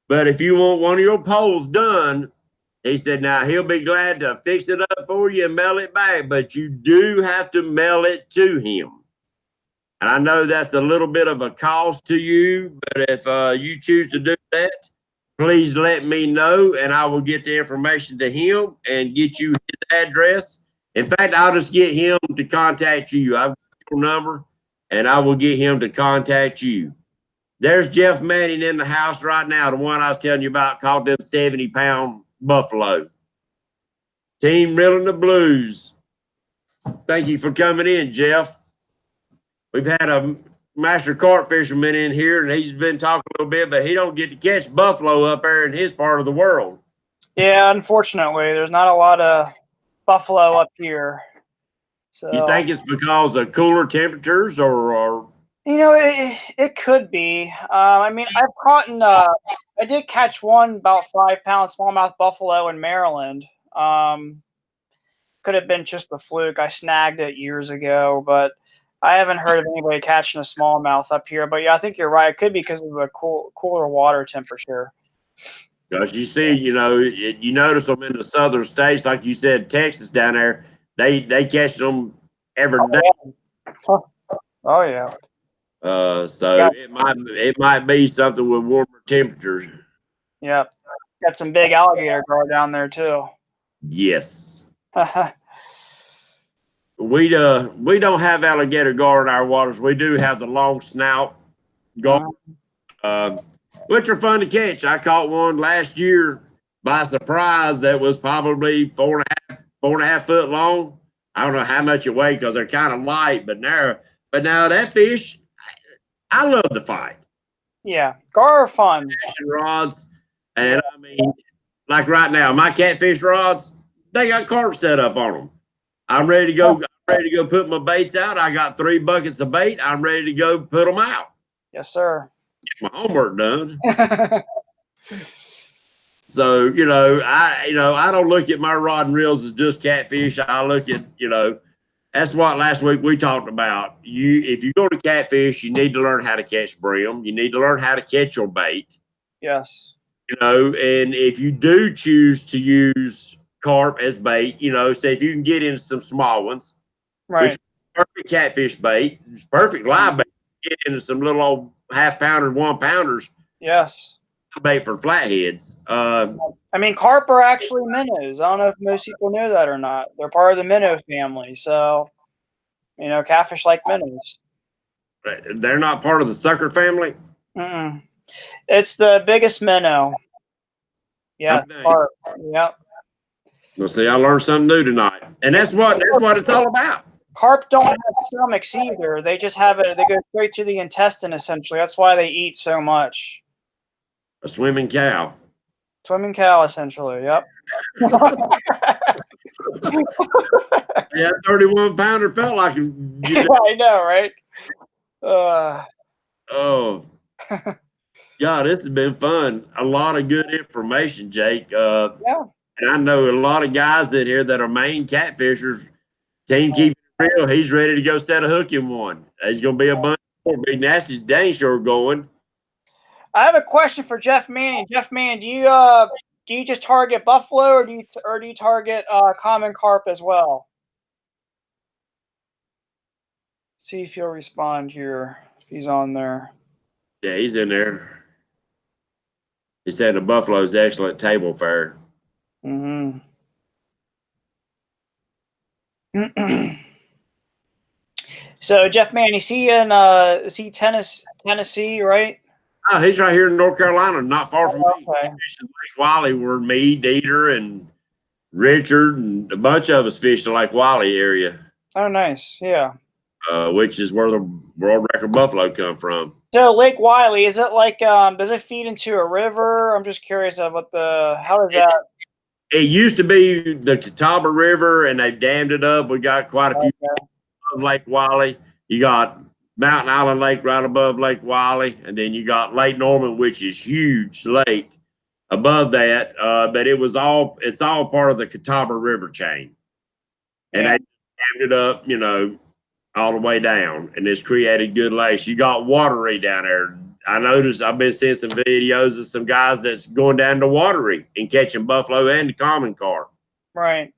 But if you want one of your poles done, he said, now he'll be glad to fix it up for you and mail it back, but you do have to mail it to him. And I know that's a little bit of a cost to you, but if you choose to do that, please let me know, and I will get the information to him and get you his address. In fact, I'll just get him to contact you. I've got your number, and I will get him to contact you. There's Jeff Manning in the house right now, the one I was telling you about, called them 70-pound buffalo. Team Reeling the Blues. Thank you for coming in, Jeff. We've had a master carp fisherman in here, and he's been talking a little bit, but he don't get to catch buffalo up there in his part of the world. Yeah, unfortunately, there's not a lot of buffalo up here. So you think it's because of cooler temperatures, or you know, it could be. I mean, I've caught I did catch one about 5-pound smallmouth buffalo in Maryland. Could have been just a fluke. I snagged it years ago, but I haven't heard of anybody catching a smallmouth up here. But yeah, I think you're right. It could be because of the cooler water temperature. Because you see, you notice them in the southern states, like you said, Texas down there, they catch them every day. Yeah. Oh yeah. So yeah. it might be something with warmer temperatures. Yep. Got some big alligator gar down there too. Yes. We don't have alligator gar in our waters. We do have the long snout gar, which are fun to catch. I caught one last year by surprise that was probably 4.5 foot long. I don't know how much it weighed because they're kind of light, but narrow. But now that fish, I love the fight. Yeah, gar are fun. Rods, and I mean, like right now, my catfish rods, they got carp set up on them. I'm ready to go. I'm ready to go put my baits out. I got 3 buckets of bait. I'm ready to go put them out. Yes, sir. Get my homework done. So I don't look at my rod and reels as just catfish. I look at that's what last week we talked about. If you go to catfish, you need to learn how to catch brim. You need to learn how to catch your bait. Yes. And if you do choose to use carp as bait, say if you can get into some small ones, right? Which is perfect catfish bait, it's perfect live bait. Get into some little old 1/2 pounder, 1 pounders. Yes. Bait for flatheads. I mean, carp are actually minnows. I don't know if most people know that or not. They're part of the minnow family. So, catfish like minnows. They're not part of the sucker family? It's the biggest minnow. Yeah, carp. Yep. Well, see, I learned something new tonight. And that's what it's all about. Carp don't have stomachs either. They just have it. They go straight to the intestine, essentially. That's why they eat so much. A swimming cow. Swimming cow, essentially. Yep. Yeah, 31-pounder felt like it. I know, right? Oh, God, this has been fun. A lot of good information, Jake. Yeah. And I know a lot of guys in here that are main catfishers. Team keep it real. He's ready to go set a hook in one. There's going to be a bunch more big nasties. Dang sure going. I have a question for Jeff Manning. Jeff Manning, do you just target buffalo, or do you target common carp as well? See if he'll respond here if he's on there. Yeah, he's in there. He said the buffalo's excellent table fare. Mm-hmm. So Jeff Manning, is he Tennessee, right? Oh, he's right here in North Carolina, not far from me. Okay. Lake Wiley, where me, Dieter, and Richard, and a bunch of us fish the Lake Wiley area. Oh, nice. Yeah. Which is where the world record buffalo come from. So Lake Wiley, is it like does it feed into a river? I'm just curious about how does that? It used to be the Catawba River, and they dammed it up. We got quite a few of Lake Wiley. You got Mountain Island Lake right above Lake Wiley, and then you got Lake Norman, which is huge lake above that. But it's all part of the Catawba River chain, and they dammed it up, all the way down, and it's created good lakes. You got Watery down there. I noticed I've been seeing some videos of some guys that's going down to Watery and catching buffalo and the common carp. Right.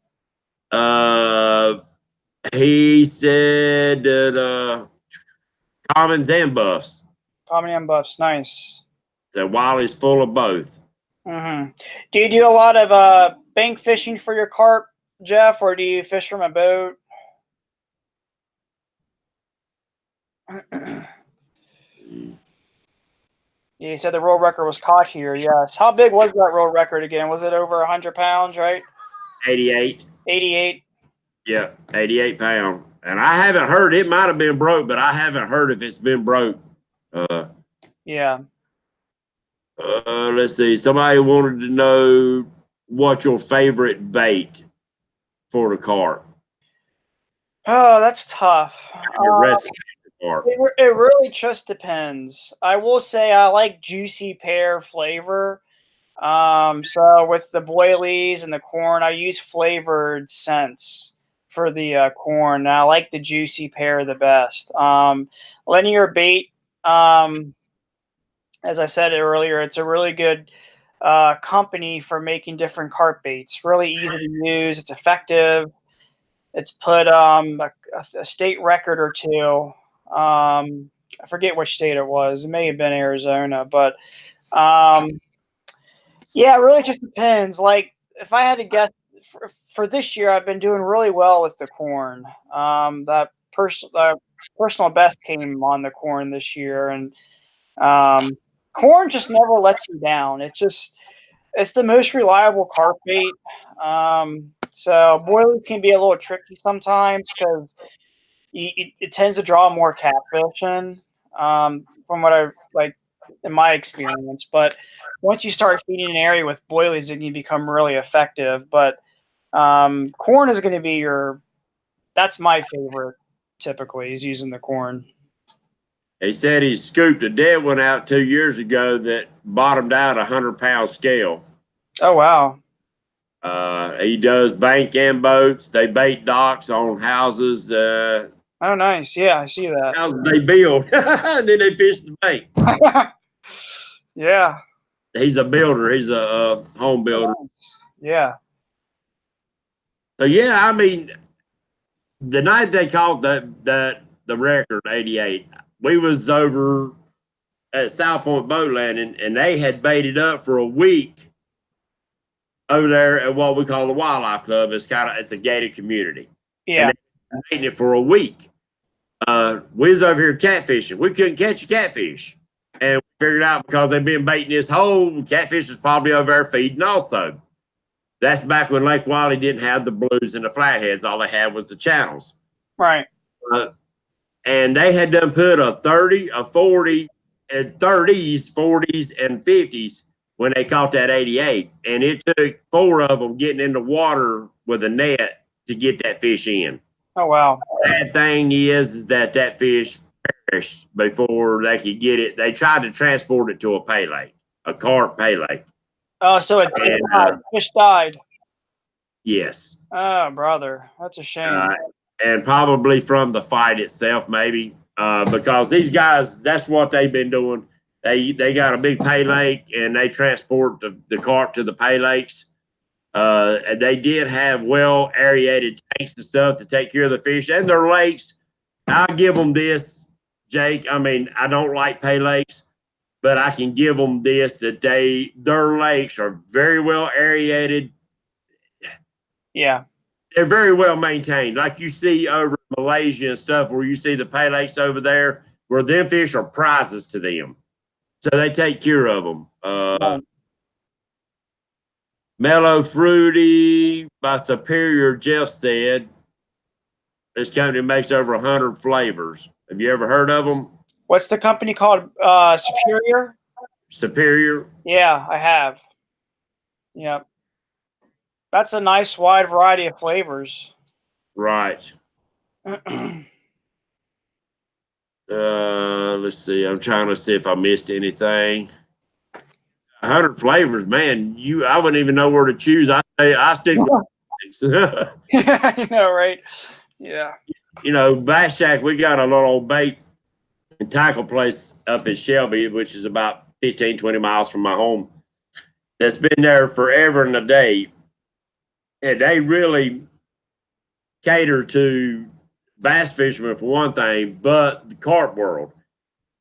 He said that commons and buffs. Common and buffs, nice. So Wiley's full of both. Mm-hmm. Do you do a lot of bank fishing for your carp, Jeff, or do you fish from a boat? Yeah, he said the world record was caught here. Yes. How big was that world record again? Was it over 100 pounds, right? 88. 88. Yeah, 88 pound. And I haven't heard, it might have been broke, but I haven't heard if it's been broke. Yeah. Let's see. Somebody wanted to know what's your favorite bait for the carp. Oh, that's tough. It really just depends. I will say I like juicy pear flavor. So with the boilies and the corn, I use flavored scents for the corn. I like the juicy pear the best. Linear bait, as I said earlier, it's a really good company for making different carp baits. Really easy to use. It's effective. It's put a state record or two. I forget which state it was. It may have been Arizona, but yeah, it really just depends. Like if I had to guess for this year, I've been doing really well with the corn. That personal best came on the corn this year, and corn just never lets you down. It's the most reliable carp bait. So boilies can be a little tricky sometimes because it tends to draw more catfish in, from what I like in my experience. But once you start feeding an area with boilies, it can become really effective. But corn is going to be that's my favorite typically, is using the corn. He said he scooped a dead one out 2 years ago that bottomed out 100-pound scale. Oh, wow. He does bank and boats. They bait docks on houses. Oh, nice. Yeah, I see that. Houses they build, and then they fish the bank. Yeah. He's a builder. He's a home builder. Yeah. So, yeah, I mean, the night they caught the record, 88, we was over at South Point Boat Landing, and they had baited up for a week over there at what we call the Wildlife Club. It's a gated community. Yeah. And they baited it for a week. We was over here catfishing. We couldn't catch a catfish. And we figured out because they've been baiting this hole, catfish is probably over there feeding also. That's back when Lake Wiley didn't have the blues and the flatheads. All they had was the channels. Right. Uh, and they had done put a 30, a 40, and 30s, 40s, and 50s when they caught that 88. And it took 4 of them getting in the water with a net to get that fish in. Oh, wow. Sad thing is that fish perished before they could get it. They tried to transport it to a pay lake, a carp pay lake. Oh, so it died. Fish died. Yes. Oh, brother. That's a shame. And probably from the fight itself, maybe. Because these guys, that's what they've been doing. They got a big pay lake and they transport the carp to the pay lakes. And they did have well aerated tanks and stuff to take care of the fish and their lakes. I'll give them this, Jake. I mean, I don't like pay lakes, but I can give them this that their lakes are very well aerated. Yeah. They're very well maintained. Like you see over in Malaysia and stuff, where you see the pay lakes over there, where them fish are prizes to them. So they take care of them. Mellow Fruity by Superior, Jeff said. This company makes over 100 flavors. Have you ever heard of them? What's the company called? Superior? Superior? Yeah, I have. Yep. That's a nice wide variety of flavors. Right. Let's see. I'm trying to see if I missed anything. 100 flavors, man. I wouldn't even know where to choose. I stick with I know, right? Yeah. You know, Bass Shack, we got a little bait and tackle place up in Shelby, which is about 15, 20 miles from my home. That's been there forever and a day. And they really cater to bass fishermen for one thing, but the carp world.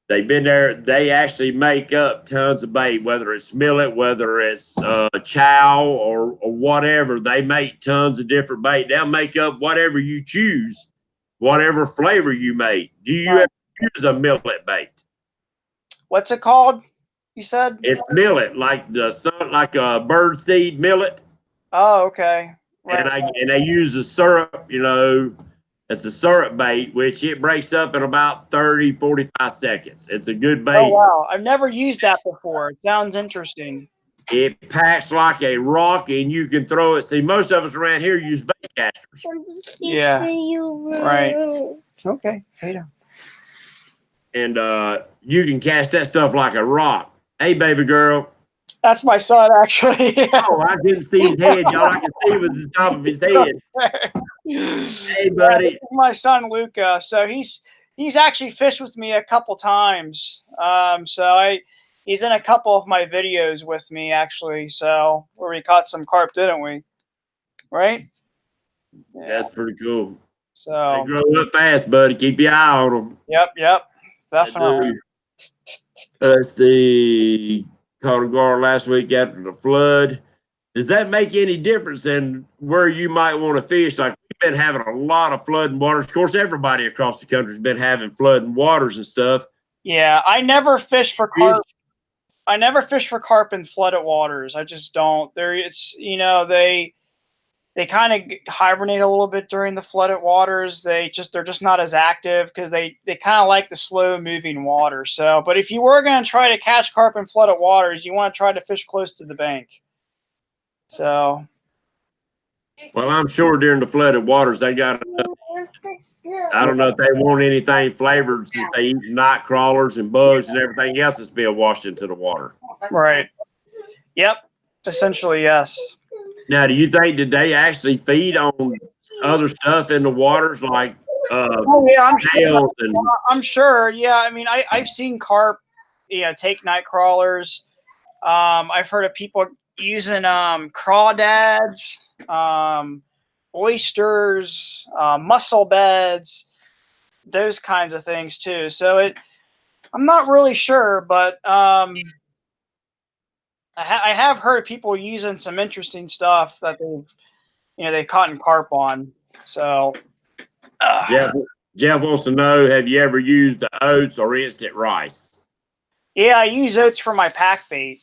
They've been there. They actually make up tons of bait, whether it's millet, whether it's chow or whatever. They make tons of different bait. They'll make up whatever you choose, whatever flavor you make. Do you ever use a millet bait? What's it called? You said It's millet, like like a bird seed millet. Oh, okay. Right. And they use a syrup, you know. It's a syrup bait, which it breaks up in about 30, 45 seconds. It's a good bait. Oh, wow. I've never used that before. It sounds interesting. It packs like a rock, and you can throw it. See, most of us around here use bait casters. Yeah. Right. Okay. And you can cast that stuff like a rock. Hey, baby girl. That's my son, actually. Oh, I didn't see his head, y'all. I can see it was the top of his head. Hey, buddy. Yeah, my son Luca. So he's actually fished with me a couple times. He's in a couple of my videos with me, actually. So where we caught some carp, didn't we? Right? Yeah. That's pretty cool. So they grow up fast, buddy. Keep your eye on them. Yep. Definitely. Let's see. Caught a gar last week after the flood. Does that make any difference in where you might want to fish? Like, we've been having a lot of flooding waters. Of course, everybody across the country has been having flooding waters and stuff. Yeah, I never fish for carp. I never fish for carp in flooded waters. I just don't. They kind of hibernate a little bit during the flooded waters. They're just not as active because they kind of like the slow moving water. So, but if you were going to try to catch carp in flooded waters, you want to try to fish close to the bank. So, well, I'm sure during the flooded waters they got. I don't know if they want anything flavored since they eat night crawlers and bugs and everything else that's being washed into the water. Right. Yep. Essentially, yes. Now, do you think that they actually feed on other stuff in the waters like I'm sure. Yeah, I mean, I've seen carp, take night crawlers. I've heard of people using crawdads, oysters, mussel beds, those kinds of things too. So I'm not really sure, but I have heard of people using some interesting stuff that they've caught in carp on. So Jeff wants to know, have you ever used the oats or instant rice? Yeah, I use oats for my pack bait.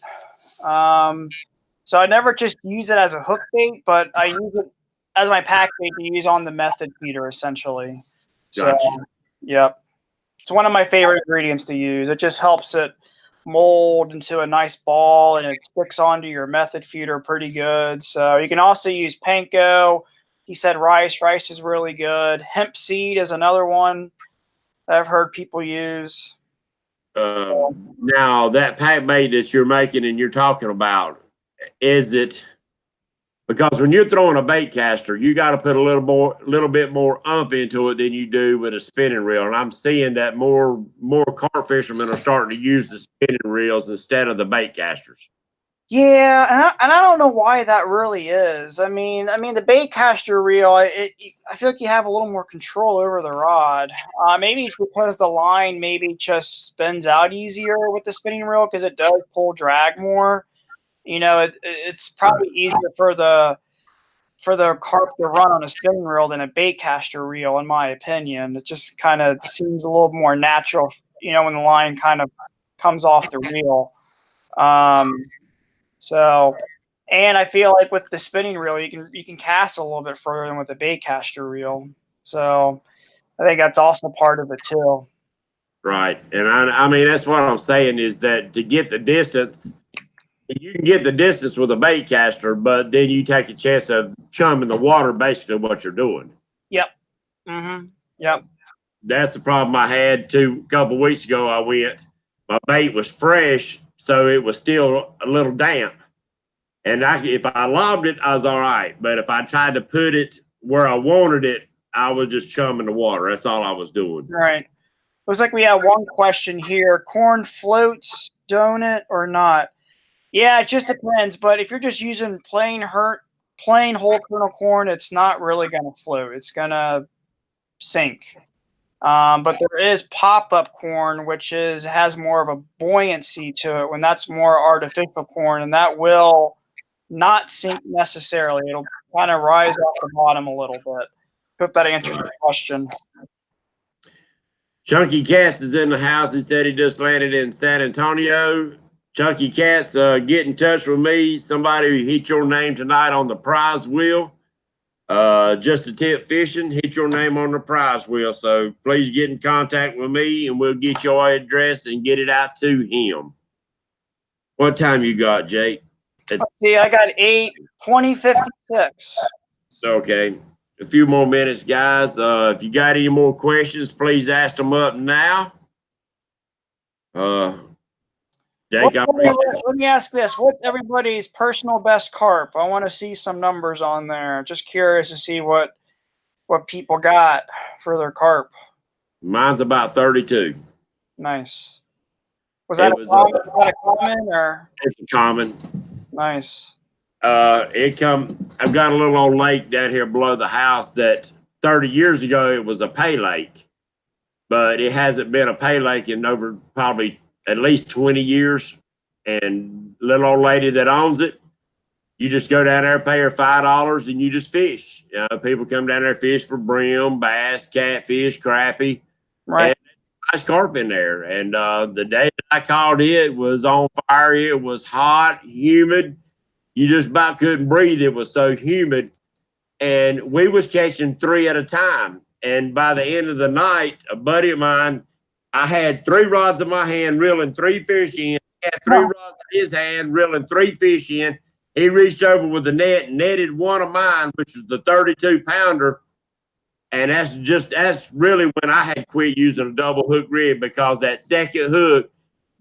So I never just use it as a hook bait, but I use it as my pack bait to use on the method feeder, essentially. Gotcha. So, yep. It's one of my favorite ingredients to use. It just helps it mold into a nice ball, and it sticks onto your method feeder pretty good. So you can also use panko. He said rice. Rice is really good. Hemp seed is another one that I've heard people use. Now that pack bait that you're making and you're talking about, is it because when you're throwing a bait caster, you got to put a little bit more ump into it than you do with a spinning reel, and I'm seeing that more carp fishermen are starting to use the spinning reels instead of the bait casters. Yeah, and I don't know why that really is. I mean, the bait caster reel, I feel like you have a little more control over the rod. Maybe it's because the line maybe just spins out easier with the spinning reel because it does pull drag more. You know, it's probably easier for the carp to run on a spinning reel than a bait caster reel, in my opinion. It just kind of seems a little more natural, you know, when the line kind of comes off the reel. So, and I feel like with the spinning reel, you can cast a little bit further than with the bait caster reel. So, I think that's also part of it too. Right. And I mean, that's what I'm saying is that to get the distance, you can get the distance with a bait caster, but then you take a chance of chumming the water, basically what you're doing. Yep. Mm-hmm. Yep. That's the problem I had a couple weeks ago. My bait was fresh, so it was still a little damp. And if I lobbed it, I was all right. But if I tried to put it where I wanted it, I was just chumming the water. That's all I was doing. Right. Looks like we have one question here. Corn floats, donut or not? Yeah, it just depends. But if you're just using plain whole kernel corn, it's not really going to float. It's going to sink. But there is pop-up corn, which has more of a buoyancy to it when that's more artificial corn, and that will not sink necessarily. It'll kind of rise off the bottom a little bit. Hope that answers the question. Chunky Cats is in the house. He said he just landed in San Antonio. Chunky Cats, get in touch with me. Somebody hit your name tonight on the prize wheel. Just a tip fishing, hit your name on the prize wheel. So please get in contact with me and we'll get your address and get it out to him. What time you got, Jake? Let's see, I got 8:20:56. Okay. A few more minutes, guys. If you got any more questions, please ask them up now. Jake, let me ask this. What's everybody's personal best carp? I want to see some numbers on there. Just curious to see what people got for their carp. Mine's about 32. Nice. Was that a common or? It's a common. Nice. I've got a little old lake down here below the house that 30 years ago it was a pay lake, but it hasn't been a pay lake in over probably at least 20 years. And little old lady that owns it, you just go down there, pay her $5, and you just fish. You know, people come down there, fish for brim, bass, catfish, crappie, right? And nice carp in there. And the day that I called it was on fire. It was hot, humid. You just about couldn't breathe. It was so humid. And we was catching 3 at a time. And by the end of the night, a buddy of mine, I had 3 rods in my hand, reeling 3 fish in. He had 3 rods in his hand, reeling 3 fish in. He reached over with the net and netted one of mine, which was the 32-pounder. And that's really when I had quit using a double hook rig, because that second hook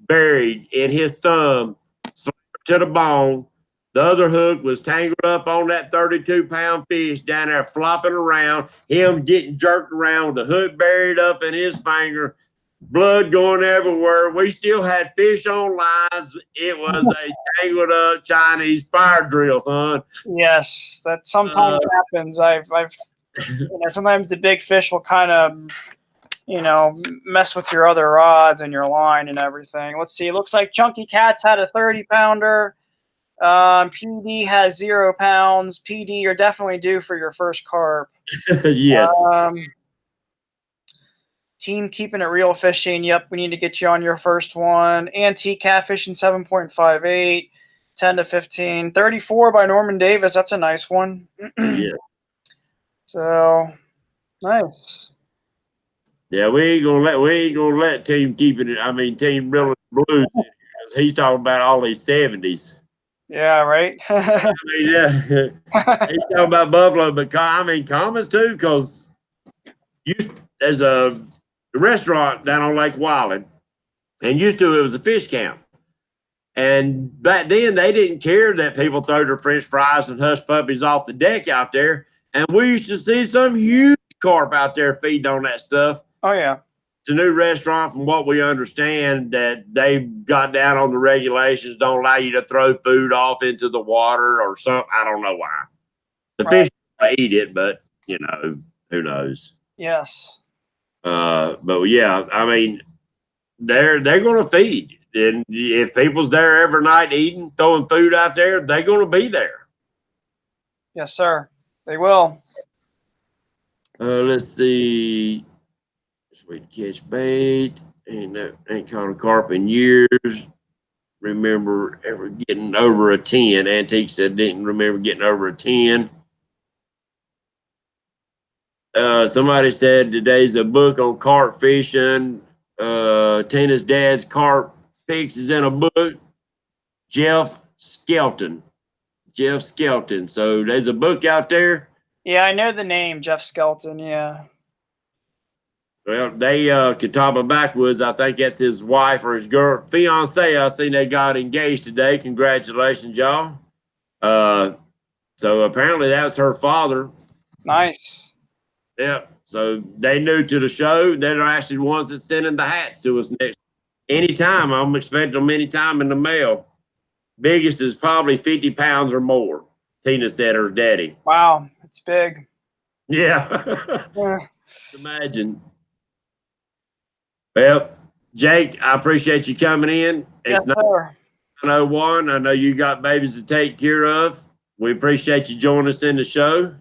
buried in his thumb, to the bone. The other hook was tangled up on that 32-pound fish down there flopping around, him getting jerked around with the hook buried up in his finger, blood going everywhere. We still had fish on lines. It was a tangled up Chinese fire drill, son. Yes, that sometimes happens. I've sometimes the big fish will kind of, mess with your other rods and your line and everything. Let's see. It looks like Chunky Cats had a 30-pounder. PD has 0 pounds. PD, you're definitely due for your first carp. Yes. Team Keeping It Real Fishing. Yep, we need to get you on your first one. Antique Catfishing 7.58, 10-15. 34 by Norman Davis. That's a nice one. Yes. So, nice. Yeah, we ain't gonna let Team keeping it. I mean, Team Real Blues. He's talking about all these 70s. Yeah, right. I mean, yeah, he's talking about Buffalo, but I mean, Commas too, because there's a restaurant down on Lake Wyland, and used to it was a fish camp. And back then, they didn't care that people throw their French fries and hush puppies off the deck out there. And we used to see some huge carp out there feeding on that stuff. Oh yeah. It's a new restaurant, from what we understand, that they've got down on the regulations, don't allow you to throw food off into the water or something. I don't know why. The fish eat it, but who knows? Yes. But yeah, I mean, they're going to feed, and if people's there every night eating, throwing food out there, they're going to be there. Yes, sir. They will. Let's see. Sweet catch bait. Ain't caught a carp in years. Remember ever getting over a 10. Antique said didn't remember getting over a 10. Somebody said today's a book on carp fishing. Tina's dad's carp fix is in a book. Jeff Skelton. So there's a book out there. Yeah, I know the name Jeff Skelton. Yeah. Well, they Catawba Backwoods, I think that's his wife or his fiance. I seen they got engaged today. Congratulations, y'all. So apparently that's her father. Nice. Yeah. So they new to the show. They're actually the ones that sending the hats to us next. Anytime. I'm expecting them anytime in the mail. Biggest is probably 50 pounds or more. Tina said her daddy. Wow, it's big. Yeah. Yeah. Imagine. Well, Jake, I appreciate you coming in. It's Yes, sir. 9:01. I know you got babies to take care of. We appreciate you joining us in the show.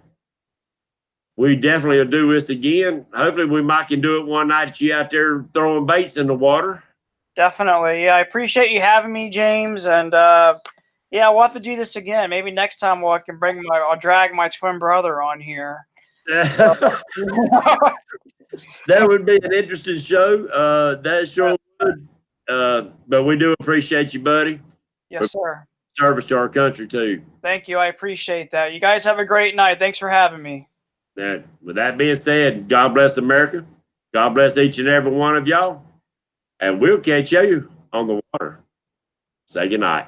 We definitely will do this again. Hopefully, we might can do it one night that you out there throwing baits in the water. Definitely. Yeah, I appreciate you having me, James. And yeah, we'll have to do this again. Maybe next time I'll drag my twin brother on here. That would be an interesting show. That sure would. But we do appreciate you, buddy. Yes, sir. Service to our country too. Thank you. I appreciate that. You guys have a great night. Thanks for having me. Now, with that being said, God bless America. God bless each and every one of y'all. And we'll catch you on the water. Say goodnight.